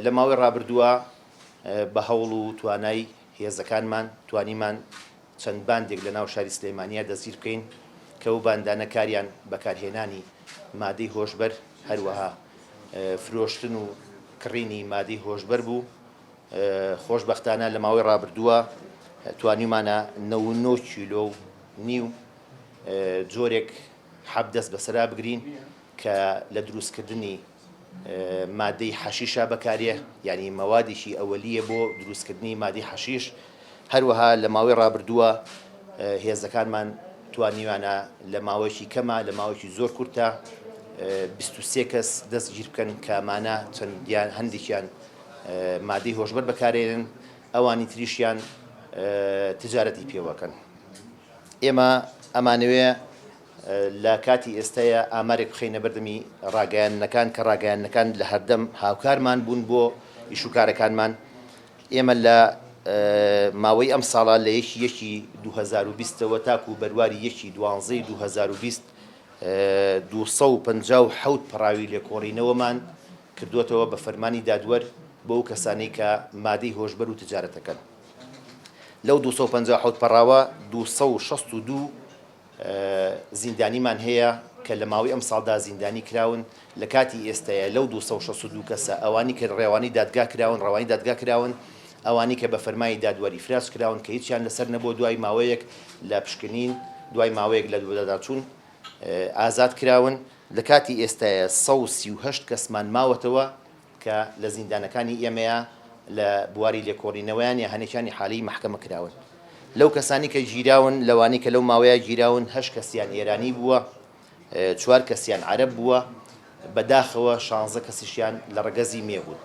لە ماوەی ڕابردووە بە هەوڵ و توانای هێزەکانمان توانیمان چەند باندێک لە ناو شاری سلێمانیە دەستگیر بکەین کە ئەو باندانە کاریان بەکارهێنانی مادەی هۆشبەر هەروەها فرۆشتن و کڕینی مادەی هۆشبەر بوو. خۆشبەختانە لە ماوەی ڕابردووە توانیمانە 99 کیلۆ و نیو جۆرێک حەبدەست بەسەرا بگرین کە لە دروستکردنی مادەی حەشیشە بەکارێ، یعنی مەوادێکی ئەوەلیە بۆ دروستکردنی مادەی حەشیش. هەروەها لە ماوەی ڕابردووە هێزەکانمان توانیوانە لە ماوەیەکی کەمە لە ماوەیەکی زۆر کورتە 23 کەس دەستگیر بکەن کە ئەمانە چەندیان هەندێکیان مادەی هۆشبەر بەکارێنن، ئەوانی تریشیان تجارەتی پێوەکەن. ئێمە ئەمانەوێ لە کاتی ئێستاە ئامارێک بخەینە بەردەمی ڕاگەیاندنەکان کە ڕاگەیاندنەکان لە هەردەم هاوکارمان بوون بۆ ئیشوکارەکانمان. ئێمە لە ماوەی ئەم ساڵە لە 1/1/20ەوە تاکو بەرواری 1/12/2020 257 پەراوی لێکۆڕینەوەمان کردوێتەوە بە فەرمانی دادوەر بۆ ئەو کەسانەی کە مادەی هۆشبەر و تجارەتەکەن. لەو 257 پەراوە 262 زیندانیمان هەیە کە لە ماوەی ئەم ساڵدا زیندانی کراون. لە کاتی ئێستاە لەو 262 کەسە ئەوانی کە ڕێوانی دادگا کراون ڕەوانی دادگا کراون، ئەوانی کە بە فەرمانی دادوەری فراس کراون کە هیچیان لەسەر نەبووە دوای ماوەیەک لە پشکنین دوای ماوەیەک لە دوودەداچوون ئازاد کراون. لە کاتی ئێستاە 138 کەسمان ماوەتەوە کە لە زیندانەکانی ئێمەیە لە بواری لێکۆڕینەوەیان یا هەنێکیانی حالی محکەمە کراون. لەو کەسانی کە گیراون لەوانی کە لەو ماوەیە گیراون 8 کەسیان ئێرانی بووە، 4 کەسیان عەرەب بووە، بەداخەوە 16 کەسیشیان لە ڕەگەزی مێ بوون.